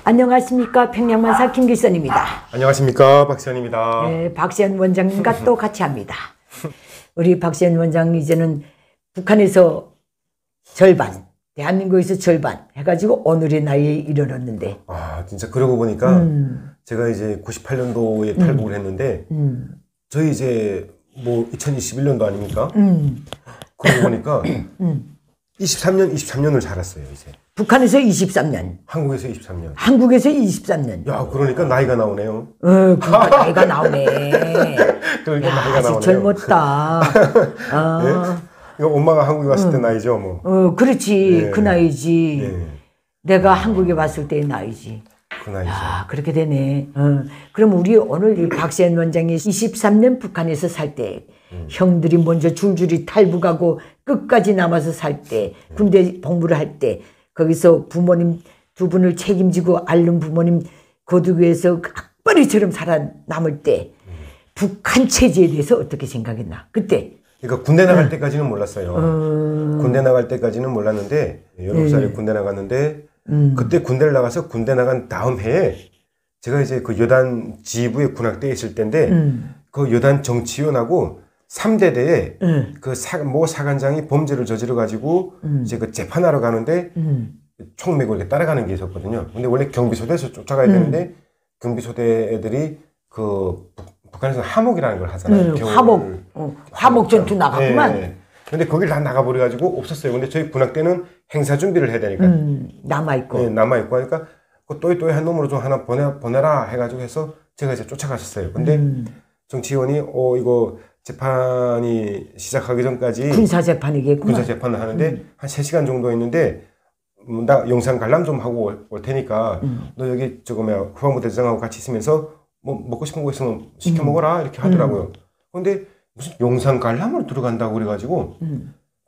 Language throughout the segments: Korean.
안녕하십니까. 평양만사 김길선입니다. 안녕하십니까. 박시현입니다. 네, 박시현 원장님과 또 같이 합니다. 우리 박시현 원장 이제는 북한에서 절반, 대한민국에서 절반 해가지고 오늘의 나이에 이르렀는데. 아 진짜 그러고 보니까 제가 이제 98년도에 탈북을 했는데 저희 이제 뭐 2021년도 아닙니까? 그러고 보니까 23년을 살았어요 이제. 북한에서 23년. 한국에서 23년. 한국에서 23년. 야, 그러니까 나이가 나오네요. 그러니까 나이가 나오네. 그러니까 야, 나이가 아직 나오네요. 젊었다. 네? 이거 엄마가 한국에 왔을 때 나이죠, 뭐. 그렇지. 네. 그 나이지. 네. 내가 한국에 왔을 때의 나이지. 그 나이죠. 야, 그렇게 되네. 그럼 우리 오늘 이 박시현 원장이 23년 북한에서 살 때, 형들이 먼저 줄줄이 탈북하고 끝까지 남아서 살 때, 군대 복무를 할 때, 거기서 부모님 두 분을 책임지고 앓는 부모님 거두기 위해서 악바리처럼 살아남을 때, 북한 체제에 대해서 어떻게 생각했나? 그때. 그러니까 군대 나갈 때까지는 몰랐어요. 군대 나갈 때까지는 몰랐는데, 17살에 군대 나갔는데, 그때 군대를 나가서 군대 나간 다음 해에 제가 이제 그 여단 지휘부의 군악대에 있을 때인데 그 여단 정치위원하고 3대대에 그 모 사관장이 범죄를 저지러 가지고 이제 그 재판하러 가는데 총 메고 이렇게 따라가는 게 있었거든요. 근데 원래 경비소대에서 쫓아가야 되는데 경비소대 애들이 그 북한에서 하목이라는 걸 하잖아요. 화목 전투 나갔구만. 네. 근데 거길 다 나가버려가지고 없었어요. 근데 저희 군악대는 행사 준비를 해야 되니까. 남아있고. 네, 남아있고 하니까 그 또이 한 놈으로 좀 하나 보내라 해가지고 해서 제가 이제 쫓아갔었어요. 근데 정치위원이 이거 재판이 시작하기 전까지 군사재판이겠구만. 군사재판을 하는데 한 3시간 정도 있는데 나 영상 관람 좀 하고 올 테니까 너 여기 후반부 대장하고 같이 있으면서 뭐 먹고 싶은 거 있으면 시켜 먹어라 이렇게 하더라고요. 근데 무슨 영상 관람으로 들어간다고 그래가지고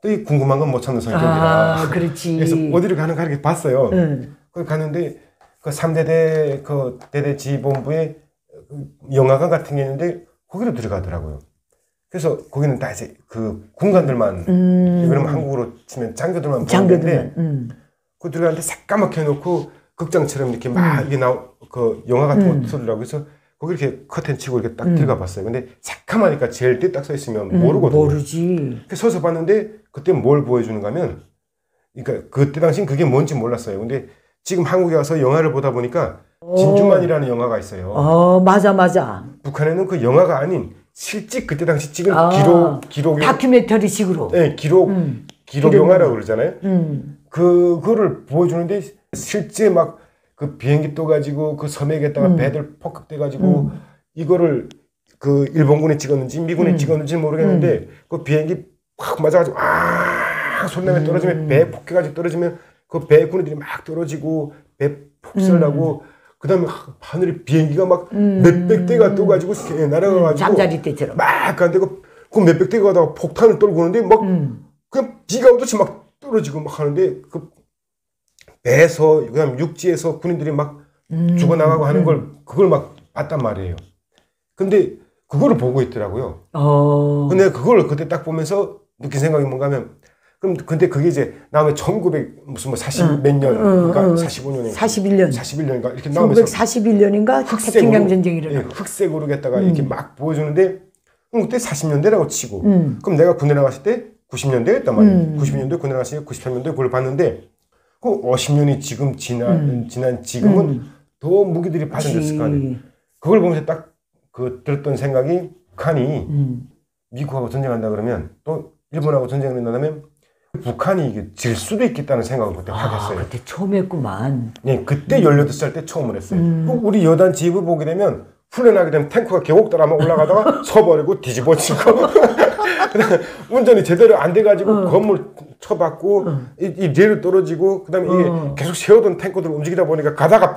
또 이 궁금한 건 못 참는 성격이라. 아, 그렇지. 그래서 어디를 가는가 이렇게 봤어요. 거기 갔는데 그 3대대 그 대대 지휘본부에 영화관 같은 게 있는데 거기로 들어가더라고요. 그래서 거기는 다 이제 그 군관들만 그러면 한국으로 치면 장교들만 보는데 그 들어가는데 새까맣게 해놓고 극장처럼 이렇게 막 이게 그 영화 같은 거 틀더라고요. 그래서 거기 이렇게 커튼 치고 이렇게 딱 들어가 봤어요. 근데 새까마니까 제일 뒤에 딱 서 있으면 모르거든요. 모르지. 그래서 서서 봤는데 그때 뭘 보여주는가 하면 그러니까 그때 당시엔 그게 뭔지 몰랐어요. 근데 지금 한국에 와서 영화를 보다 보니까 진주만이라는 영화가 있어요. 맞아. 북한에는 그 영화가 아닌 실제 그때 당시 찍은 기록 다큐멘터리식으로. 네, 기록 영화라고 그러잖아요. 그거를 보여주는데 실제 막 그 비행기 떠가지고 그 섬에다가 배들 폭격돼가지고 이거를 그 일본군이 찍었는지 미군이 찍었는지 모르겠는데 그 비행기 확 맞아가지고 소리나면 떨어지면 배 폭격가지고 떨어지면 그 배 군인들이 막 떨어지고 배 폭설나고 그 다음에 하늘에 비행기가 막 몇백 대가 떠가지고 날아가가지고 잠자리 때처럼 막 가는데 그 몇백 대가 가다가 폭탄을 떨고 오는데 막 그냥 비가 오듯이 막 떨어지고 막 하는데 그 배에서 그냥 육지에서 군인들이 막 죽어나가고 하는 걸 그걸 막 봤단 말이에요. 근데 그거를 보고 있더라고요. 근데 그걸 그때 딱 보면서 느낀 생각이 뭔가 하면 근데 그게 이제 나오면 1900 무슨 뭐 40 몇 년 그러니까 45년인가 41년인가 이렇게 나오면서 1941년인가 태평양 전쟁이 일어나고 흑색으로 했다가 이렇게 막 보여주는데 그때 40년대라고 치고 그럼 내가 군대 나갔을 때 90년대였단 말이에요. 92년도에 군대 나갔을 때 93년도에 그걸 봤는데 그 50년이 지금 지난 지금은 더 무기들이 발전됐을 거 아니에요. 그걸 보면서 딱 들었던 생각이 북한이 미국하고 전쟁한다 그러면 또 일본하고 전쟁을 한다면 북한이 이게 질 수도 있겠다는 생각을 그때 확 했어요. 그때 처음 했구만. 네, 그때 18살 때 처음으로 했어요. 우리 여단 지휘부 보게 되면 훈련하게 되면 탱크가 계곡 따라만 올라가다가 서버리고 뒤집어지고 그다음에 운전이 제대로 안 돼가지고 건물 쳐박고 이 레일 떨어지고 그다음에 이게 계속 세우던 탱크들 움직이다 보니까 가다가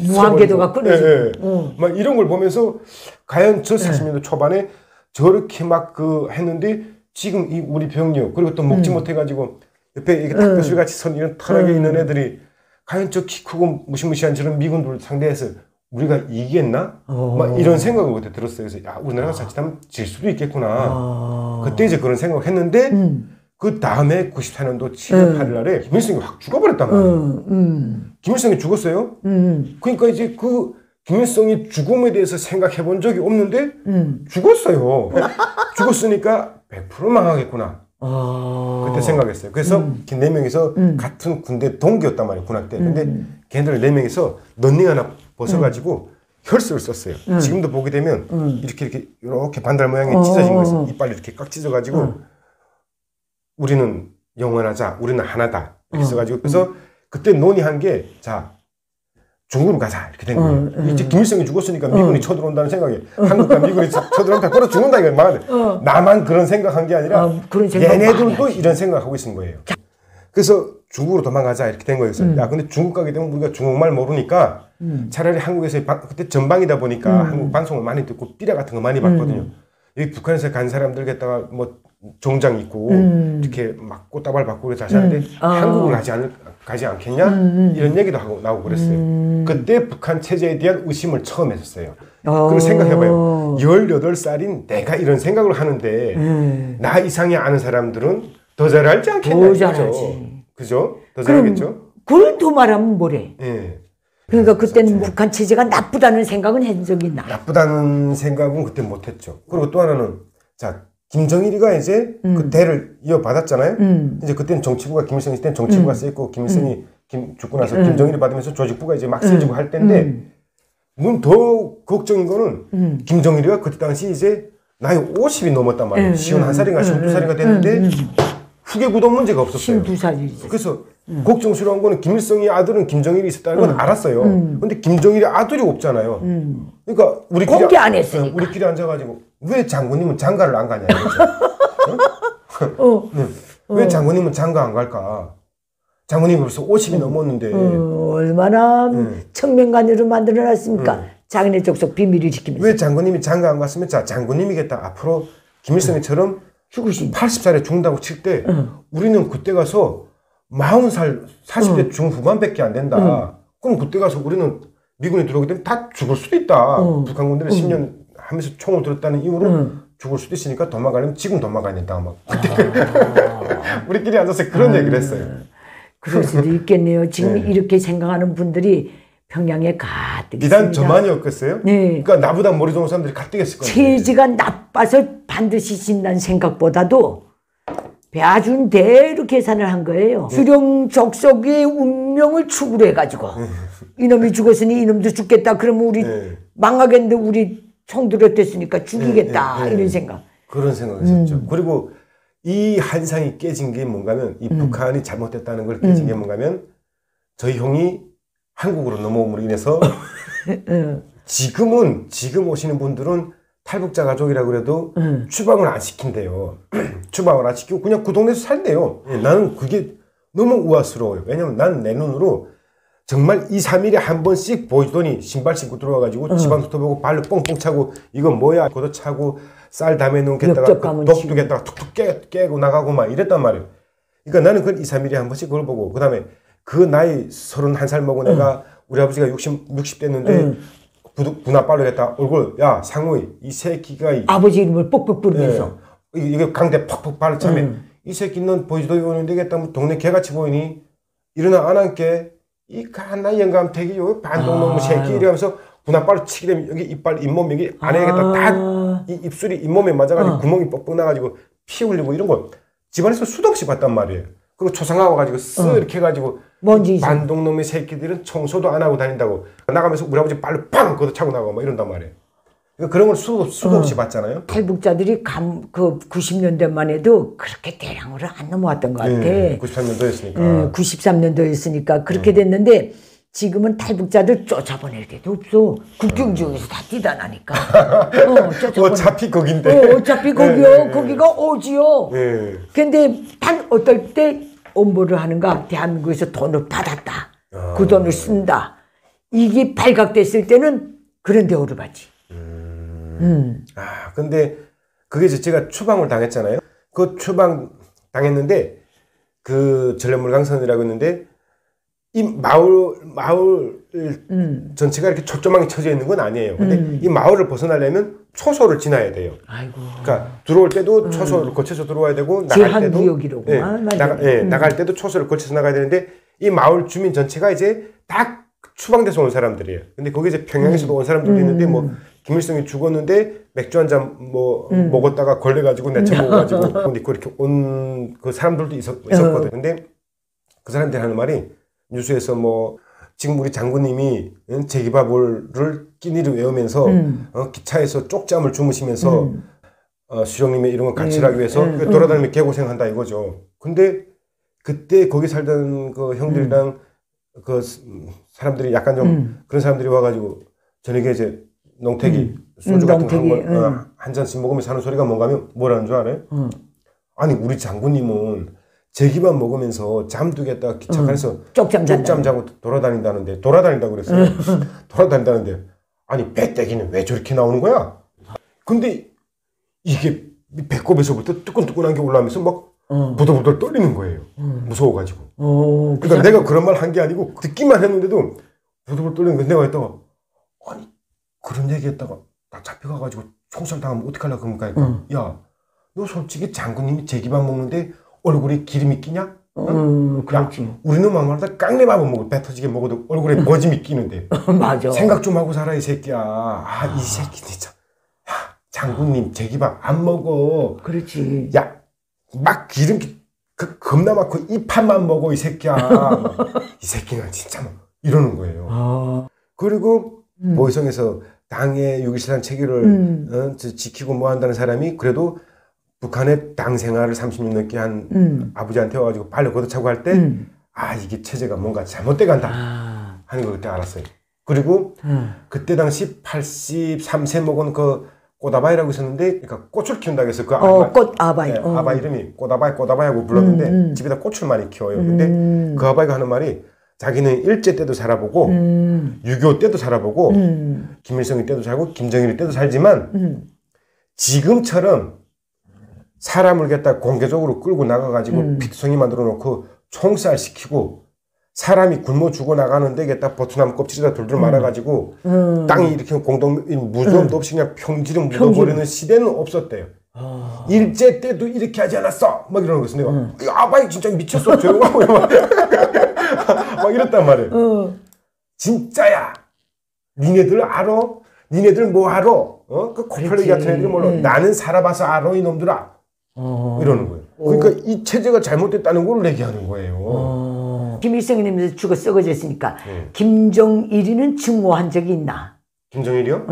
무한궤도가 끊어지고 막 이런 걸 보면서 과연 저 40년대 초반에 저렇게 막 했는데 지금 이 우리 병력 그리고 또 먹지 못해가지고 옆에 이게 닭뼈슬 같이 선 이런 털하게 있는 애들이 과연 저 키 크고 무시무시한 저런 미군들 상대해서 우리가 이기겠나? 막 이런 생각을 그때 들었어요. 그래서 우리나라가 자칫하면 질 수도 있겠구나. 그때 이제 그런 생각을 했는데 그 다음에 94년도 7월 8일 날에 김일성이 확 죽어버렸단 말이에요. 김일성이 죽었어요. 그러니까 이제 그 김일성이 죽음에 대해서 생각해 본 적이 없는데 죽었어요. 죽었으니까 100% 망하겠구나. 그때 생각했어요. 그래서 네 명이서 같은 군대 동기였단 말이에요. 군악 때. 근데 걔네들 네 명이서 런닝 하나 벗어가지고 혈서를 썼어요. 지금도 보게 되면 이렇게 반달 모양이 찢어진 거예요. 이빨이 이렇게 꽉 찢어가지고 우리는 영원하자. 우리는 하나다. 이렇게 써가지고 그래서 그때 논의한 게 자 중국으로 가자 이렇게 된 거예요. 이제 김일성이 죽었으니까 미군이 쳐들어온다는 생각에 한국과 미군이 쳐들어오면 다 걸어 죽는다 이거 망하네. 나만 그런 생각한 게 아니라 얘네들도 이런 생각하고 있는 거예요. 그래서 중국으로 도망가자 이렇게 된 거예요. 야 근데 중국 가게 되면 우리가 중국말 모르니까 차라리 한국에서 그때 전방이다 보니까 한국 방송을 많이 듣고 삐라 같은 거 많이 봤거든요. 여기 북한에서 간 사람들 갖다가 뭐 정장 입고 이렇게 막 꽃다발 받고 그래서 하는데 한국을 가지 않겠냐 이런 얘기도 하고 나오고 그랬어요. 그때 북한 체제에 대한 의심을 처음 했었어요. 그걸 생각해봐요. 18살인 내가 이런 생각을 하는데 나 이상이 아는 사람들은 더 잘알지 않겠냐. 더 잘하지. 그죠? 더 잘하겠죠? 그걸 더 말하면 뭐래? 예. 그러니까 그때는 북한 체제가 나쁘다는 생각은 한 적이 있나? 나쁘다는 생각은 그때 못했죠. 그리고 또 하나는 자 김정일이가 이제 그 대를 이어받았잖아요. 이제 그때는 정치부가 김일성이 있을 때는 정치부가 쓰였고 김일성이 죽고 나서 김정일이 받으면서 조직부가 이제 막 세지고 할 때인데 물론 더 걱정인 거는 김정일이가 그때 당시 이제 나이 50이 넘었단 말이에요. 51살인가 52살인가 됐는데 후계 구동 문제가 없었어요. 52살이지. 그래서 걱정스러운 거는 김일성의 아들은 김정일이 있었다는 건 알았어요. 근데 김정일의 아들이 없잖아요. 그러니까 공개 안 했으니까. 우리끼리 앉아가지고 왜 장군님은 장가를 안 가냐 왜 장군님은 장가 안 갈까? 장군님이 벌써 50이 넘었는데 얼마나 청명간으로 만들어놨습니까? 자기네 족속 비밀을 지키면서. 왜 장군님이 장가 안 갔으면 자 장군님이겠다. 앞으로 김일성이처럼 죽으신 80살에 죽는다고 칠 때 우리는 그때 가서 40살 40대 중후반밖에 안 된다. 그럼 그때 가서 우리는 미군이 들어오게 되면 다 죽을 수도 있다. 북한 군대를 10년 하면서 총을 들었다는 이유로 죽을 수도 있으니까 도망가려면 지금 도망가야 된다. 막 그때 우리끼리 앉아서 그런 얘기를 했어요. 그럴 수도 있겠네요. 지금 이렇게 생각하는 분들이 평양에 가득 있습니다. 비단 저만이었겠어요? 네. 그러니까 나보다 머리 좋은 사람들이 가득 했을 거예요. 체제가 나빠서 반드시 진다는 생각보다도 배아준대로 계산을 한 거예요. 수령 적석의 운명을 추구를 해가지고 이놈이 죽었으니 이놈도 죽겠다. 그러면 우리 망하겠는데 우리 총 들었댔으니까 죽이겠다. 이런 생각. 그런 생각을 했었죠. 그리고 이 한상이 깨진 게 뭔가면 이 북한이 잘못됐다는 걸 깨진 게 뭔가면 저희 형이 한국으로 넘어옴으로 인해서 지금 오시는 분들은 탈북자 가족이라고 그래도 추방을 안 시킨대요. 추방을 안 시키고 그냥 그 동네에서 살대요. 나는 그게 너무 우아스러워요. 왜냐면 난 내 눈으로 정말 2, 3일에 한 번씩 보이더니 신발 신고 들어와가지고 집안 훑어보고 발로 뻥뻥 차고 이건 뭐야 걷어 차고 쌀 담에 놓겠다가 독두겠다가 툭툭 깨고 나가고 막 이랬단 말이에요. 그러니까 나는 그걸 2, 3일에 한 번씩 그걸 보고 그 다음에 그 나이 31살 먹은 애가 우리 아버지가 60 됐는데 분화빨로 했다 얼굴 야 상우이 이 새끼가 아버지 이름을 뻑뻑 부르면서 이게 강대 팍팍 발을 차면 이 새끼는 보이지도 오는 되겠다 동네 개같이 보이니 일어나 안 앉게 이 갓나 영감택이 요 반동놈 새끼 이러면서 분화빨로 치게 되면 여기 이빨 잇몸 여기 안에겠다 다 이 입술이 잇몸에 맞아가지고 구멍이 뻑뻑 나가지고 피 흘리고 이런 거 집안에서 수도 없이 봤단 말이에요. 그리고 초상하고 가지고 쓱 이렇게 해가지고 반동놈의 새끼들은 청소도 안 하고 다닌다고 나가면서 우리 아버지 발로 팡 걷어차고 나가고 막 이런단 말이에요. 그러니까 그런 걸 수도 없이 봤잖아요. 탈북자들이 그 90년대만 해도 그렇게 대량으로 안 넘어왔던 것 같아. 93년도였으니까. 93년도였으니까 그렇게 됐는데 지금은 탈북자들 쫓아보낼 데도 없어. 국경 지역에서 다 뛰다 나니까. 어차피 거긴데. 어차피 거기요. 거기가 오지요. 근데 단 어떨 때 엄보를 하는가 대한민국에서 돈을 받았다. 그 돈을 쓴다. 이게 발각됐을 때는 그런 대우를 받지. 근데 그게 제가 추방을 당했잖아요. 그 추방 당했는데 그 전래물강선이라고 했는데 이 마을 전체가 이렇게 초점하게 쳐져 있는 건 아니에요. 근데 이 마을을 벗어나려면 초소를 지나야 돼요. 아이고. 그러니까 들어올 때도 초소를 거쳐서 들어와야 되고 나갈 때도 나갈 때도 초소를 거쳐서 나가야 되는데 이 마을 주민 전체가 이제 다 추방돼서 온 사람들이에요. 근데 거기 이제 평양에서도 온 사람들도 있는데 뭐 김일성이 죽었는데 맥주 한 잔 뭐 먹었다가 걸려가지고 내차 먹어가지고 근데 그렇게 온 그 사람들도 있었거든. 근데 그 사람들이 하는 말이 뉴스에서 뭐 지금 우리 장군님이 제기바볼을 끼니를 외우면서 기차에서 쪽잠을 주무시면서 수령님의 이런 걸 간취하기 위해서 돌아다니며 개고생한다 이거죠. 근데 그때 거기 살던 그 형들이랑 그 사람들이 약간 좀 그런 사람들이 와가지고 저녁에 이제 농태기 소주 같은 거 한 잔씩 먹으면서 하는 소리가 뭔가 하면 뭐라는 줄 알아요? 아니 우리 장군님은 제기만 먹으면서 잠두겠다가 기차칸에서 쪽잠 자고 돌아다닌다고 그랬어요. 돌아다닌다는데 아니 배때기는 왜 저렇게 나오는 거야? 근데 이게 배꼽에서부터 뜨끈뜨끈한 게 올라오면서 막 부들부들 떨리는 거예요. 무서워가지고. 그러니까 내가 그런 말 한 게 아니고 듣기만 했는데도 부들부들 떨리는 거예요. 내가 했다가 아니 그런 얘기했다가 나 잡혀가가지고 총살 당하면 어떡하려고 그러니까 야 너 솔직히 장군님이 제기밥 먹는데 얼굴에 기름이 끼냐? 그렇지. 야, 우리는 막말하다 깡레밥을 먹어 배 터지게 먹어도 얼굴에 머짐이 끼는데 맞아. 생각 좀 하고 살아 이 새끼야. 이 새끼 진짜 장군님 제기밥 안 먹어. 그렇지. 야 막 기름기 겁나 많고 이 판만 먹어 이 새끼야. 이 새끼는 진짜 막 이러는 거예요. 그리고 모의성에서 당의 6.27란 체계를 지키고 뭐 한다는 사람이 그래도 북한의 당 생활을 30년 넘게 한 아버지한테 와가지고 발로 걷어차고 할 때 이게 체제가 뭔가 잘못돼 간다 하는 걸 그때 알았어요. 그리고 그때 당시 83세 먹은 그 꼬다바이라고 있었는데 그러니까 꽃을 키운다고 해서 그 꽃아바이. 아바 이름이 꼬다바이 하고 불렀는데 집에다 꽃을 많이 키워요. 근데 그 아바이가 하는 말이 자기는 일제 때도 살아보고 6.25 때도 살아보고 김일성이 때도 살고 김정일이 때도 살지만 지금처럼 사람을 갖다 공개적으로 끌고 나가가지고 픽성이 만들어 놓고 총살시키고 사람이 굶어 죽어 나가는데 갖다 버트남 껍질에다 돌돌 말아가지고 땅이 이렇게 무좀도 없이 그냥 평지를 묻어버리는 시대는 없었대요. 일제 때도 이렇게 하지 않았어 막 이러는 거였어. 내가 아바이 진짜 미쳤어 조용하고 막 이랬단 말이에요. 진짜야 니네들 알아? 니네들 뭐 알아? 그 코펠레기 같은 애들 몰라. 나는 살아봐서 알아 이놈들아 이러는 거예요. 그러니까 이 체제가 잘못됐다는 걸 얘기하는 거예요. 김일성이 님에서 죽어 썩어졌으니까 김정일이는 증오한 적이 있나? 김정일이요?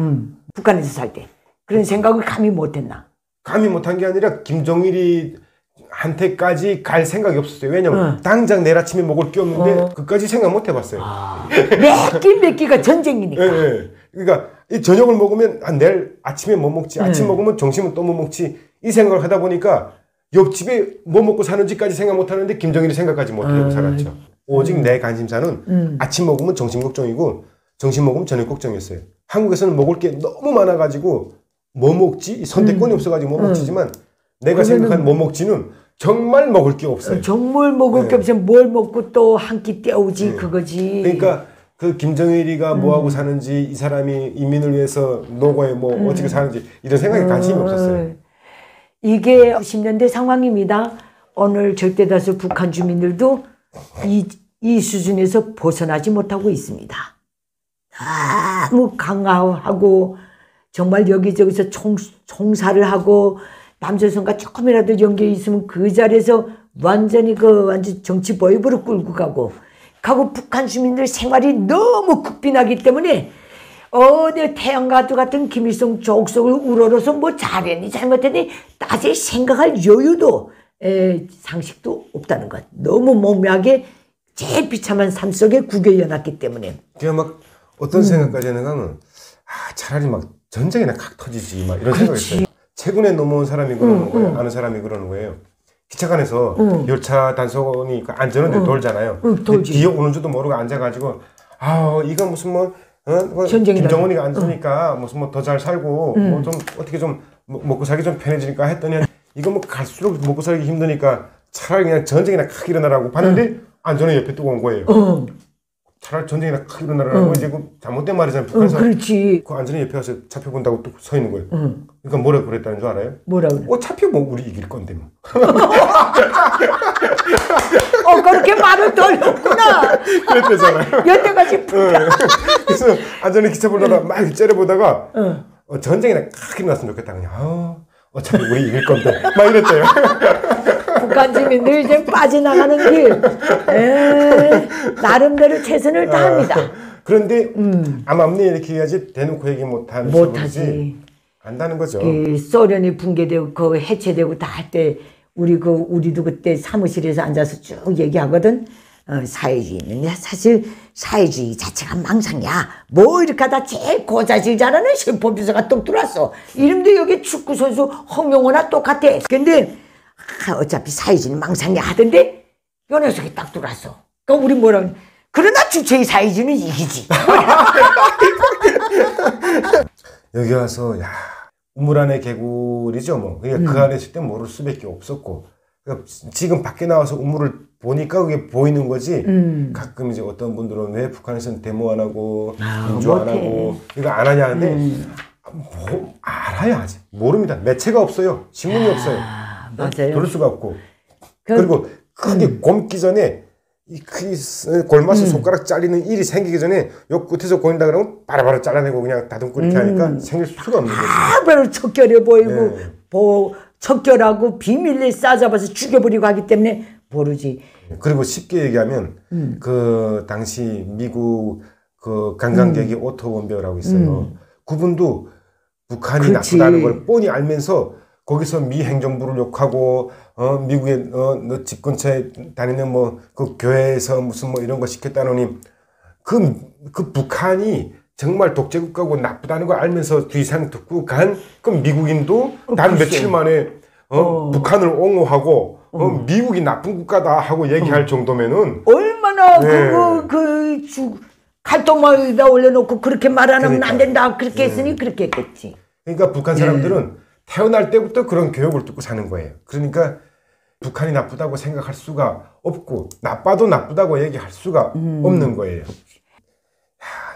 북한에서 살 때 그런 생각을 감히 못했나? 감히 못한 게 아니라 김정일이 한테까지 갈 생각이 없었어요. 왜냐면 당장 내일 아침에 먹을 게 없는데 그까지 생각 못 해봤어요. 몇 끼가 전쟁이니까. 그러니까 이 저녁을 먹으면 내일 아침에 뭐 먹지? 아침 먹으면 점심은 또 뭐 먹지? 이 생각을 하다 보니까 옆집에 뭐 먹고 사는지까지 생각 못 하는데 김정일이 생각까지 못 하고 살았죠. 오직 내 관심사는 아침 먹으면 점심 걱정이고 점심 먹으면 저녁 걱정이었어요. 한국에서는 먹을 게 너무 많아가지고 뭐 먹지? 선택권이 없어가지고 뭐 먹지지만 내가 생각한 뭐 먹지는 정말 먹을 게 없어요. 정말 먹을 게 없으면 뭘 먹고 또 한 끼 때우지 그거지. 그러니까 그 김정일이가 뭐하고 사는지 이 사람이 인민을 위해서 노고에 뭐 어떻게 사는지 이런 생각에 관심이 없었어요. 이게 90년대 상황입니다. 오늘 절대다수 북한 주민들도 이 수준에서 벗어나지 못하고 있습니다. 너무 강화하고 정말 여기저기서 총살을 하고 남조선과 조금이라도 연결이 있으면 그 자리에서 완전 정치 보입으로 끌고 가고 북한 주민들 생활이 너무 국빈하기 때문에 내 태양가두 같은 김일성 족속을 우러러서 뭐 잘했니 잘못했니 따질 생각할 여유도 상식도 없다는 것. 너무 몽매하게 제일 비참한 삶 속에 구겨여놨기 때문에. 그냥 막 어떤 생각까지 하는가는 차라리 막 전쟁이나 각그 터지지 막 이런 생각이 있어요. 최근에 넘어온 사람이 그러는 거예요. 아는 사람이 그러는 거예요. 기차관에서 열차 단속원이 안전운전 돌잖아요. 뒤에 오는 줄도 모르고 앉아가지고 이거 무슨 뭐 김정은이가 앉으니까 무슨 뭐 더 잘 살고 뭐 좀 어떻게 좀 먹고 살기 좀 편해지니까 했더니 이거 뭐 갈수록 먹고 살기 힘드니까 차라리 그냥 전쟁이나 크게 일어나라고 봤는데 안전은 옆에 두고 온 거예요. 차라리 전쟁이나 크게 일어나라고 이제 그 잘못된 말이잖아요. 북한에서 그렇지. 그 안전히 옆에 가서 차표 본다고 또 서 있는 거예요. 그러니까 뭐라고 그랬다는 줄 알아요? 뭐라고 그래? 차표 뭐 우리 이길 건데 뭐. 그렇게 말을 돌렸구나. 그랬대잖아요. 여태까지 그래서 안전히 기차 보다가 막 째려보다가 전쟁이나 크게 일어났으면 좋겠다. 그냥 어차피 우리 이길 건데 막 이랬대요. 북한 주민들 이제 빠져나가는 길 나름대로 최선을 다합니다. 그런데 암암리 이렇게 해야지 대놓고 얘기 못하지 안다는 거죠. 소련이 붕괴되고 그 해체되고 다 할 때 우리도 그때 사무실에서 앉아서 쭉 얘기하거든. 사회주의는 사실 사회주의 자체가 망상이야. 뭐 이렇게 하다 제일 고자질 잘하는 실포비서가 똑 들어왔어. 이름도 여기 축구선수 홍명호나 똑같아. 근데 어차피 사회주의는 망상이야 하던데 요 녀석이 딱 들어왔어. 그럼 우리 뭐라 그러나 주체의 사회주의는 이기지. 여기 와서 우물 안의 개구리죠 뭐. 그러니까 그 안에 있을 때 모를 수밖에 없었고 그러니까 지금 밖에 나와서 우물을 보니까 그게 보이는 거지. 가끔 이제 어떤 분들은 왜 북한에서는 데모 안 하고 민주 안 하고 이거 안 하냐 하는데 뭐 알아야지. 모릅니다. 매체가 없어요. 신문이 없어요. 맞아요. 그럴 수가 없고 그리고 크게 곪기 전에 이 골마서 손가락 잘리는 일이 생기기 전에 요 끝에서 보인다 그러면 바로바로 잘라내고 그냥 다듬고 이렇게 하니까 생길 수가 없는 거죠. 바로 척결해 보이고 척결하고 비밀리에 싸잡아서 죽여버리고 하기 때문에 모르지. 그리고 쉽게 얘기하면 그 당시 미국 그 관광객이 오토 원베어라고 있어요. 그분도 북한이 나쁘다는 걸 뻔히 알면서 거기서 미 행정부를 욕하고 미국의 집 근처에 다니는 뭐 그 교회에서 무슨 뭐 이런 거 시켰다느니 그 북한이 정말 독재국가고 나쁘다는 걸 알면서 뒤상 듣고 간 그 미국인도 단 며칠 만에 북한을 옹호하고 미국이 나쁜 국가다 하고 얘기할 정도면은 얼마나 칼동마에다 올려놓고 그렇게 말 안 하면 안 된다 그렇게 했으니 그렇게 했겠지. 그러니까 북한 사람들은 태어날 때부터 그런 교육을 듣고 사는 거예요. 그러니까 북한이 나쁘다고 생각할 수가 없고 나빠도 나쁘다고 얘기할 수가 없는 거예요.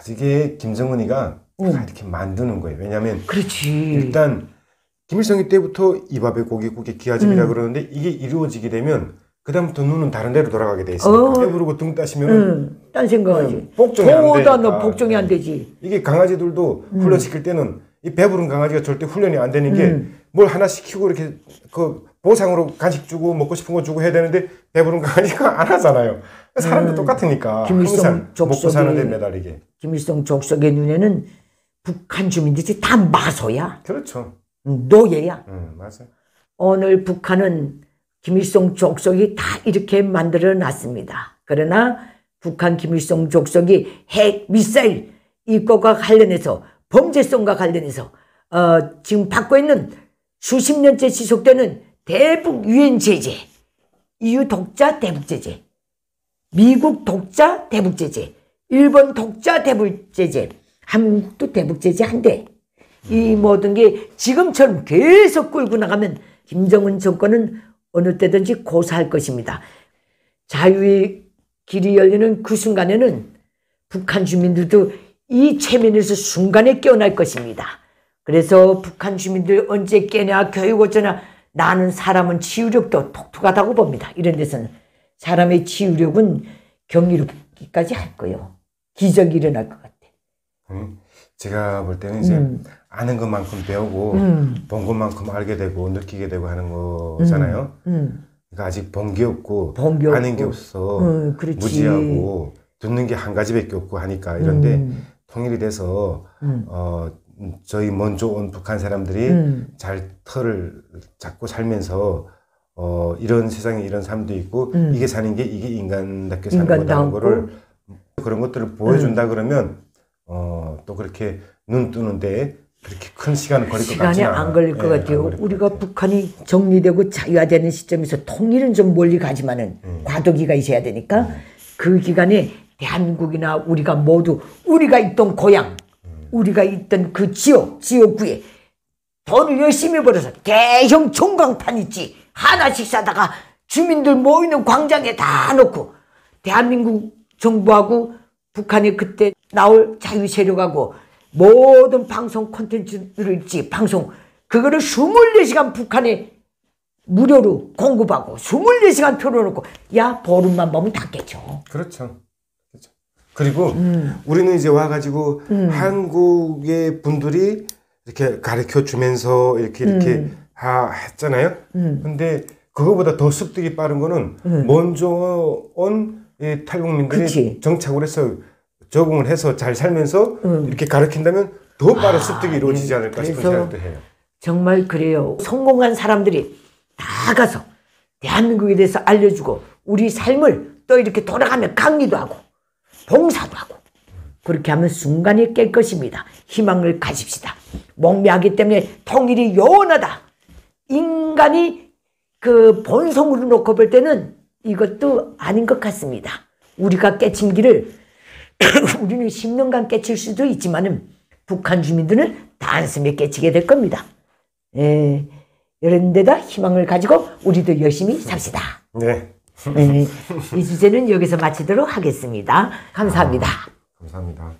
이게 김정은이가 이렇게 만드는 거예요. 왜냐하면 그렇지. 일단 김일성이 때부터 이 밥에 고기 기아집이라 그러는데 이게 이루어지게 되면 그다음부터 눈은 다른 데로 돌아가게 돼 있어요. 배부르고 등 따시면은 딴 생각하지. 복종이 안 되니까. 너 복종이 안 되지. 이게 강아지들도 훈련시킬 때는 이 배부른 강아지가 절대 훈련이 안 되는 게 뭘 하나 시키고 이렇게 그 보상으로 간식 주고 먹고 싶은 거 주고 해야 되는데 배부른 강아지가 안 하잖아요. 사람도 똑같으니까 항상 먹고 사는데 매달리게. 김일성 족속의 눈에는 북한 주민들이 다 마소야. 그렇죠. 노예야. 맞아요. 오늘 북한은 김일성 족속이 다 이렇게 만들어 놨습니다. 그러나 북한 김일성 족속이 핵 미사일 이것과 관련해서 범죄성과 관련해서 지금 받고 있는 수십 년째 지속되는 대북 유엔 제재, EU 독자 대북 제재, 미국 독자 대북 제재, 일본 독자 대북 제재, 한국도 대북 제재 한대. 이 모든 게 지금처럼 계속 끌고 나가면 김정은 정권은 어느 때든지 고사할 것입니다. 자유의 길이 열리는 그 순간에는 북한 주민들도 이 체면에서 순간에 깨어날 것입니다. 그래서 북한 주민들 언제 깨냐 교육 어쩌냐 나는 사람은 치유력도 독특하다고 봅니다. 이런 데서는 사람의 치유력은 경이롭기까지 할 거예요. 기적이 일어날 것 같아. 제가 볼 때는 이제 아는 것만큼 배우고 본 것만큼 알게 되고 느끼게 되고 하는 거잖아요. 그러니까 아직 본 게 없고 아는 게 없어. 무지하고 듣는 게 한 가지밖에 없고 하니까 이런데 통일이 돼서 저희 먼저 온 북한 사람들이 잘 털을 잡고 살면서 이런 세상에 이런 삶도 있고 이게 사는 게 이게 인간답게 사는 거다는 거를 그런 것들을 보여준다 그러면 또 그렇게 눈 뜨는데 그렇게 큰 시간은 걸릴 것 같지는 않아요. 시간이 안 걸릴 것 같아요. 우리가 북한이 정리되고 자유화되는 시점에서 통일은 좀 멀리 가지만은 과도기가 있어야 되니까 그 기간에 대한민국이나 우리가 모두 우리가 있던 고향 우리가 있던 그 지역구에 돈을 열심히 벌어서 대형 종강판 있지 하나씩 사다가 주민들 모이는 광장에 다 놓고 대한민국 정부하고 북한이 그때 나올 자유 세력하고 모든 방송 콘텐츠들을 있지, 방송, 그거를 24시간 북한에 무료로 공급하고 24시간 틀어놓고, 야, 보름만 보면 닫겠죠. 그렇죠. 그렇죠. 그리고 우리는 이제 와가지고 한국의 분들이 이렇게 가르쳐 주면서 이렇게 했잖아요. 근데 그거보다 더 습득이 빠른 거는 먼저 온 이 탈북민들이 그치. 정착을 해서 적응을 해서 잘 살면서 이렇게 가르친다면 더 빠른 습득이 이루어지지 않을까 싶은 그래서 생각도 해요. 정말 그래요. 성공한 사람들이 다 가서 대한민국에 대해서 알려주고 우리 삶을 또 이렇게 돌아가며 강의도 하고 봉사도 하고 그렇게 하면 순간이 깰 것입니다. 희망을 가집시다. 목매하기 때문에 통일이 요원하다. 인간이 그 본성으로 놓고 볼 때는 이것도 아닌 것 같습니다. 우리가 깨친 길을 우리는 10년간 깨칠 수도 있지만은 북한 주민들은 단숨에 깨치게 될 겁니다. 이런 데다 희망을 가지고 우리도 열심히 삽시다. 네. 이 주제는 여기서 마치도록 하겠습니다. 감사합니다. 감사합니다.